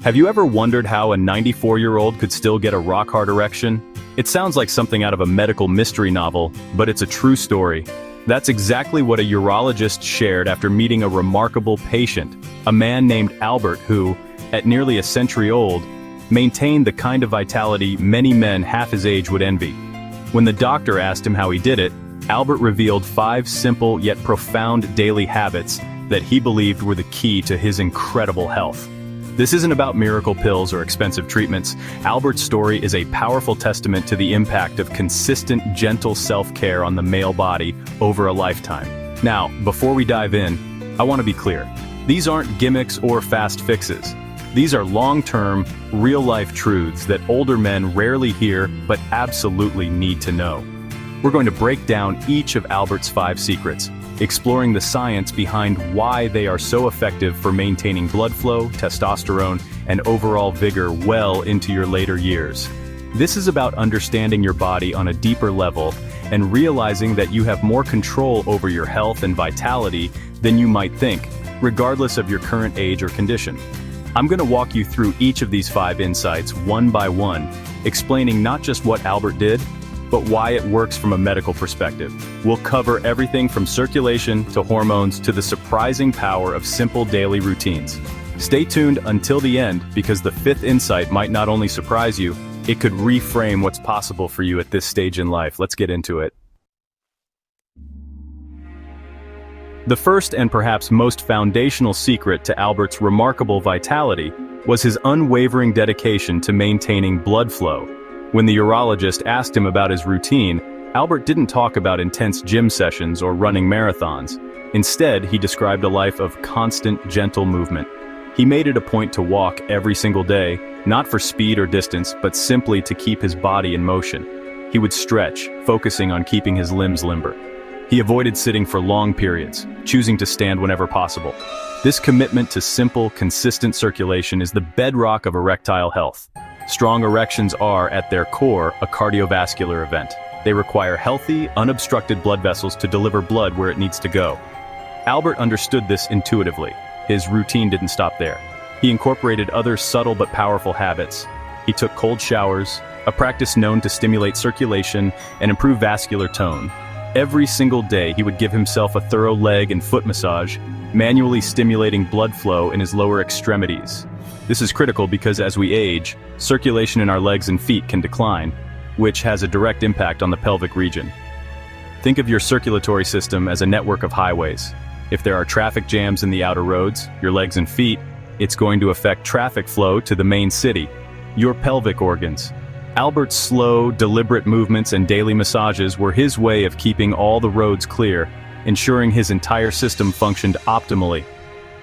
Have you ever wondered how a 94-year-old could still get a rock-hard erection? It sounds like something out of a medical mystery novel, but it's a true story. That's exactly what a urologist shared after meeting a remarkable patient, a man named Albert who, at nearly a century old, maintained the kind of vitality many men half his age would envy. When the doctor asked him how he did it, Albert revealed 5 simple yet profound daily habits that he believed were the key to his incredible health. This isn't about miracle pills or expensive treatments. Albert's story is a powerful testament to the impact of consistent, gentle self-care on the male body over a lifetime. Now, before we dive in, I want to be clear. These aren't gimmicks or fast fixes. These are long-term, real-life truths that older men rarely hear but absolutely need to know. We're going to break down each of Albert's 5 secrets, exploring the science behind why they are so effective for maintaining blood flow, testosterone, and overall vigor well into your later years. This is about understanding your body on a deeper level and realizing that you have more control over your health and vitality than you might think, regardless of your current age or condition. I'm going to walk you through each of these 5 insights one by one, explaining not just what Albert did, but why it works from a medical perspective. We'll cover everything from circulation to hormones to the surprising power of simple daily routines. Stay tuned until the end because the 5th insight might not only surprise you, it could reframe what's possible for you at this stage in life. Let's get into it. The first and perhaps most foundational secret to Albert's remarkable vitality was his unwavering dedication to maintaining blood flow. When the urologist asked him about his routine, Albert didn't talk about intense gym sessions or running marathons. Instead, he described a life of constant, gentle movement. He made it a point to walk every single day, not for speed or distance, but simply to keep his body in motion. He would stretch, focusing on keeping his limbs limber. He avoided sitting for long periods, choosing to stand whenever possible. This commitment to simple, consistent circulation is the bedrock of erectile health. Strong erections are, at their core, a cardiovascular event. They require healthy, unobstructed blood vessels to deliver blood where it needs to go. Albert understood this intuitively. His routine didn't stop there. He incorporated other subtle but powerful habits. He took cold showers, a practice known to stimulate circulation and improve vascular tone. Every single day, he would give himself a thorough leg and foot massage, manually stimulating blood flow in his lower extremities. This is critical because as we age, circulation in our legs and feet can decline, which has a direct impact on the pelvic region. Think of your circulatory system as a network of highways. If there are traffic jams in the outer roads, your legs and feet, it's going to affect traffic flow to the main city, your pelvic organs. Albert's slow, deliberate movements and daily massages were his way of keeping all the roads clear, ensuring his entire system functioned optimally.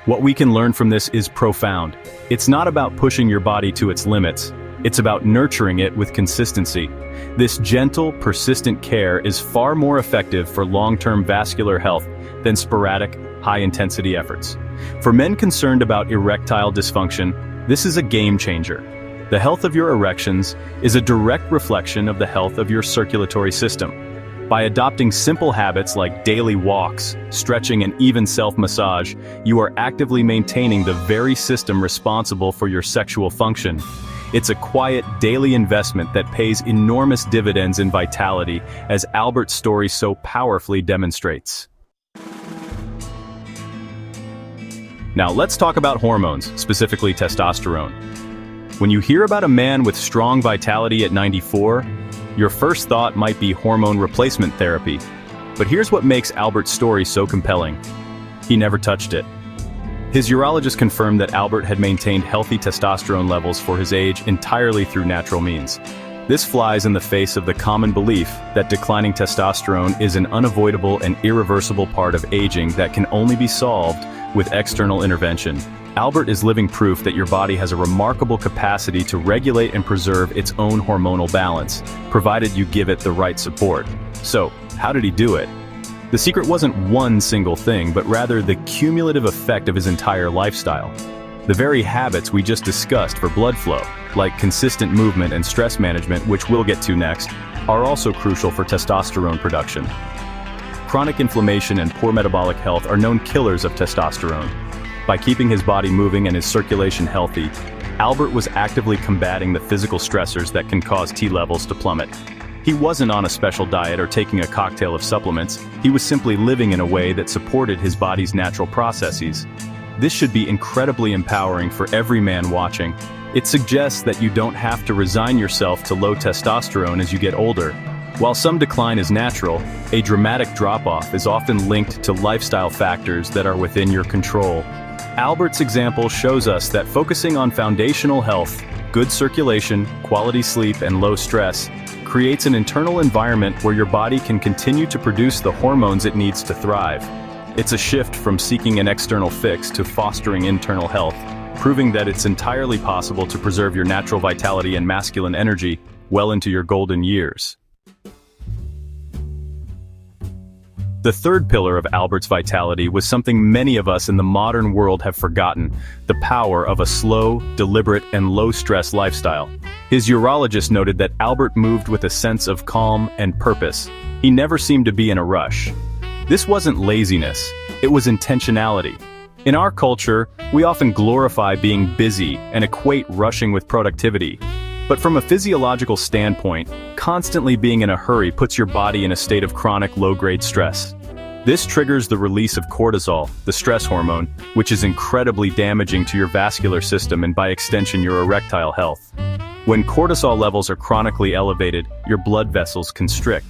What we can learn from this is profound. It's not about pushing your body to its limits. It's about nurturing it with consistency. This gentle, persistent care is far more effective for long-term vascular health than sporadic, high-intensity efforts. For men concerned about erectile dysfunction, this is a game changer. The health of your erections is a direct reflection of the health of your circulatory system. By adopting simple habits like daily walks, stretching, and even self-massage, you are actively maintaining the very system responsible for your sexual function. It's a quiet, daily investment that pays enormous dividends in vitality, as Albert's story so powerfully demonstrates. Now let's talk about hormones, specifically testosterone. When you hear about a man with strong vitality at 94, your first thought might be hormone replacement therapy. But here's what makes Albert's story so compelling. He never touched it. His urologist confirmed that Albert had maintained healthy testosterone levels for his age entirely through natural means. This flies in the face of the common belief that declining testosterone is an unavoidable and irreversible part of aging that can only be solved with external intervention. Albert is living proof that your body has a remarkable capacity to regulate and preserve its own hormonal balance, provided you give it the right support. So, how did he do it? The secret wasn't one single thing, but rather the cumulative effect of his entire lifestyle. The very habits we just discussed for blood flow, like consistent movement and stress management, which we'll get to next, are also crucial for testosterone production. Chronic inflammation and poor metabolic health are known killers of testosterone. By keeping his body moving and his circulation healthy, Albert was actively combating the physical stressors that can cause T levels to plummet. He wasn't on a special diet or taking a cocktail of supplements. He was simply living in a way that supported his body's natural processes. This should be incredibly empowering for every man watching. It suggests that you don't have to resign yourself to low testosterone as you get older. While some decline is natural, a dramatic drop-off is often linked to lifestyle factors that are within your control. Albert's example shows us that focusing on foundational health, good circulation, quality sleep, and low stress creates an internal environment where your body can continue to produce the hormones it needs to thrive. It's a shift from seeking an external fix to fostering internal health, proving that it's entirely possible to preserve your natural vitality and masculine energy well into your golden years. The third pillar of Albert's vitality was something many of us in the modern world have forgotten: the power of a slow, deliberate, and low-stress lifestyle. His urologist noted that Albert moved with a sense of calm and purpose. He never seemed to be in a rush. This wasn't laziness, it was intentionality. In our culture, we often glorify being busy and equate rushing with productivity. But from a physiological standpoint, constantly being in a hurry puts your body in a state of chronic low-grade stress. This triggers the release of cortisol, the stress hormone, which is incredibly damaging to your vascular system and by extension your erectile health. When cortisol levels are chronically elevated, your blood vessels constrict.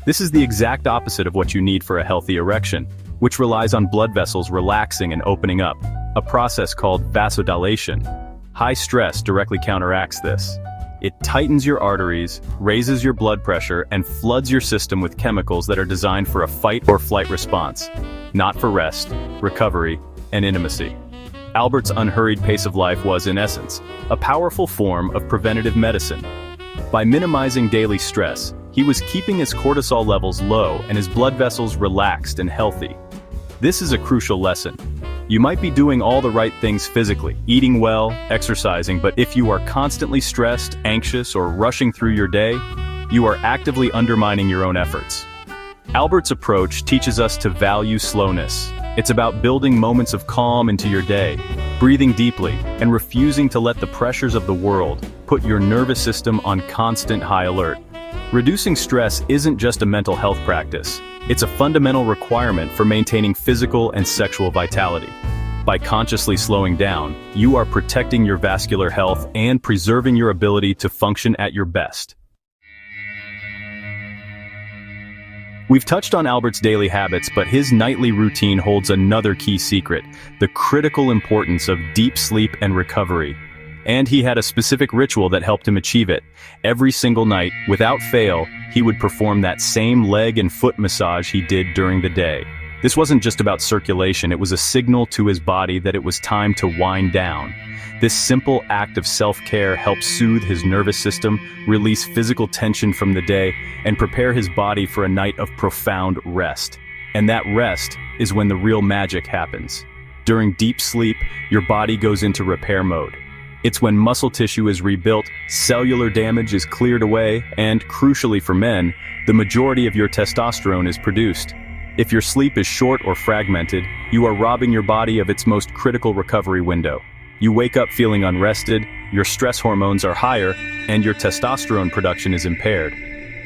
This is the exact opposite of what you need for a healthy erection, which relies on blood vessels relaxing and opening up, a process called vasodilation. High stress directly counteracts this. It tightens your arteries, raises your blood pressure, and floods your system with chemicals that are designed for a fight or flight response, not for rest, recovery, and intimacy. Albert's unhurried pace of life was, in essence, a powerful form of preventative medicine. By minimizing daily stress, he was keeping his cortisol levels low and his blood vessels relaxed and healthy. This is a crucial lesson. You might be doing all the right things physically, eating well, exercising, but if you are constantly stressed, anxious, or rushing through your day, you are actively undermining your own efforts. Albert's approach teaches us to value slowness. It's about building moments of calm into your day, breathing deeply, and refusing to let the pressures of the world put your nervous system on constant high alert. Reducing stress isn't just a mental health practice. It's a fundamental requirement for maintaining physical and sexual vitality. By consciously slowing down, you are protecting your vascular health and preserving your ability to function at your best. We've touched on Albert's daily habits, but his nightly routine holds another key secret: the critical importance of deep sleep and recovery. And he had a specific ritual that helped him achieve it. Every single night, without fail, he would perform that same leg and foot massage he did during the day. This wasn't just about circulation, it was a signal to his body that it was time to wind down. This simple act of self-care helped soothe his nervous system, release physical tension from the day, and prepare his body for a night of profound rest. And that rest is when the real magic happens. During deep sleep, your body goes into repair mode. It's when muscle tissue is rebuilt, cellular damage is cleared away, and, crucially for men, the majority of your testosterone is produced. If your sleep is short or fragmented, you are robbing your body of its most critical recovery window. You wake up feeling unrested, your stress hormones are higher, and your testosterone production is impaired.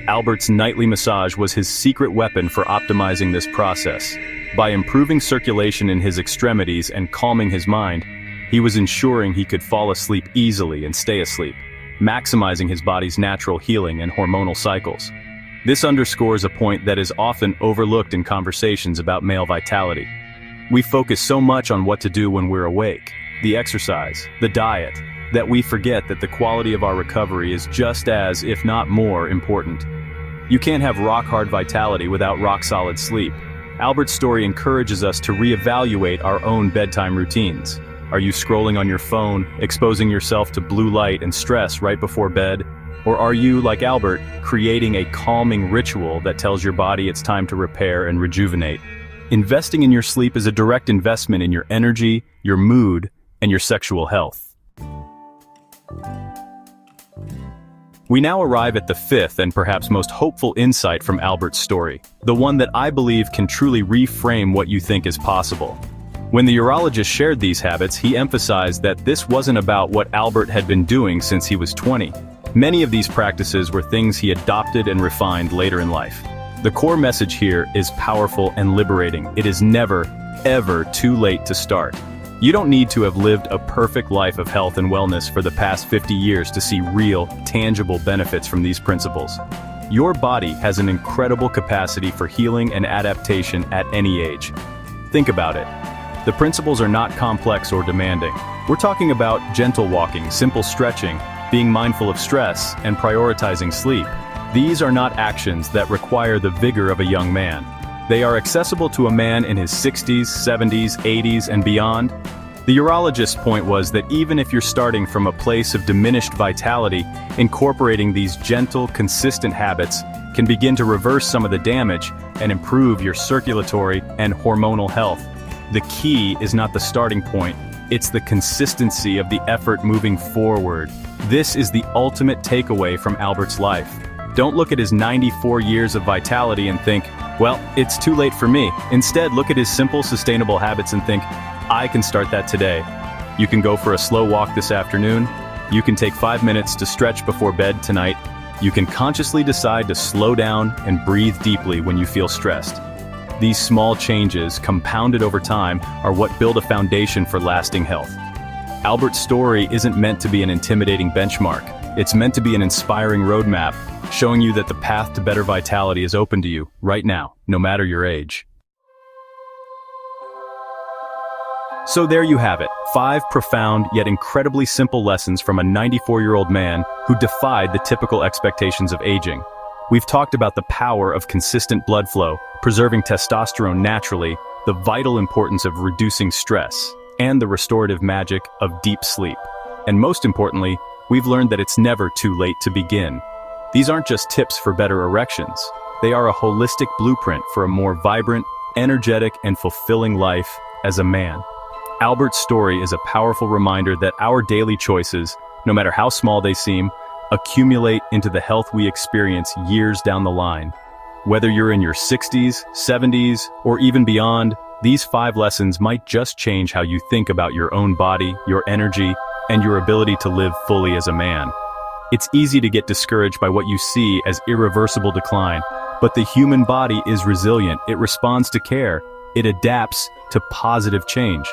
Albert's nightly massage was his secret weapon for optimizing this process. By improving circulation in his extremities and calming his mind, he was ensuring he could fall asleep easily and stay asleep, maximizing his body's natural healing and hormonal cycles. This underscores a point that is often overlooked in conversations about male vitality. We focus so much on what to do when we're awake, the exercise, the diet, that we forget that the quality of our recovery is just as, if not more, important. You can't have rock-hard vitality without rock-solid sleep. Albert's story encourages us to reevaluate our own bedtime routines. Are you scrolling on your phone, exposing yourself to blue light and stress right before bed? Or are you, like Albert, creating a calming ritual that tells your body it's time to repair and rejuvenate? Investing in your sleep is a direct investment in your energy, your mood, and your sexual health. We now arrive at the fifth and perhaps most hopeful insight from Albert's story, the one that I believe can truly reframe what you think is possible. When the urologist shared these habits, he emphasized that this wasn't about what Albert had been doing since he was 20. Many of these practices were things he adopted and refined later in life. The core message here is powerful and liberating. It is never, ever too late to start. You don't need to have lived a perfect life of health and wellness for the past 50 years to see real, tangible benefits from these principles. Your body has an incredible capacity for healing and adaptation at any age. Think about it. The principles are not complex or demanding. We're talking about gentle walking, simple stretching, being mindful of stress, and prioritizing sleep. These are not actions that require the vigor of a young man. They are accessible to a man in his 60s, 70s, 80s, and beyond. The urologist's point was that even if you're starting from a place of diminished vitality, incorporating these gentle, consistent habits can begin to reverse some of the damage and improve your circulatory and hormonal health. The key is not the starting point, it's the consistency of the effort moving forward. This is the ultimate takeaway from Albert's life. Don't look at his 94 years of vitality and think, well, it's too late for me. Instead, look at his simple, sustainable habits and think, I can start that today. You can go for a slow walk this afternoon. You can take 5 minutes to stretch before bed tonight. You can consciously decide to slow down and breathe deeply when you feel stressed. These small changes, compounded over time, are what build a foundation for lasting health. Albert's story isn't meant to be an intimidating benchmark. It's meant to be an inspiring roadmap, showing you that the path to better vitality is open to you, right now, no matter your age. So there you have it, 5 profound yet incredibly simple lessons from a 94-year-old man who defied the typical expectations of aging. We've talked about the power of consistent blood flow, preserving testosterone naturally, the vital importance of reducing stress, and the restorative magic of deep sleep. And most importantly, we've learned that it's never too late to begin. These aren't just tips for better erections. They are a holistic blueprint for a more vibrant, energetic, and fulfilling life as a man. Albert's story is a powerful reminder that our daily choices, no matter how small they seem, accumulate into the health we experience years down the line. Whether you're in your 60s, 70s, or even beyond, these 5 lessons might just change how you think about your own body, your energy, and your ability to live fully as a man. It's easy to get discouraged by what you see as irreversible decline, but the human body is resilient. It responds to care. It adapts to positive change.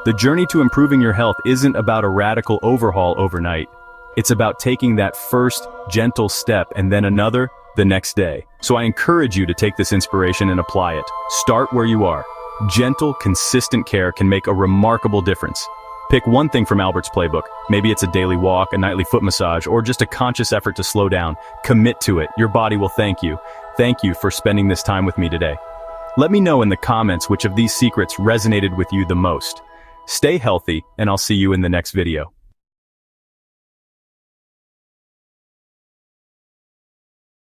The journey to improving your health isn't about a radical overhaul overnight. It's about taking that first gentle step and then another the next day. So I encourage you to take this inspiration and apply it. Start where you are. Gentle, consistent care can make a remarkable difference. Pick one thing from Albert's playbook. Maybe it's a daily walk, a nightly foot massage, or just a conscious effort to slow down. Commit to it. Your body will thank you. Thank you for spending this time with me today. Let me know in the comments which of these secrets resonated with you the most. Stay healthy, and I'll see you in the next video.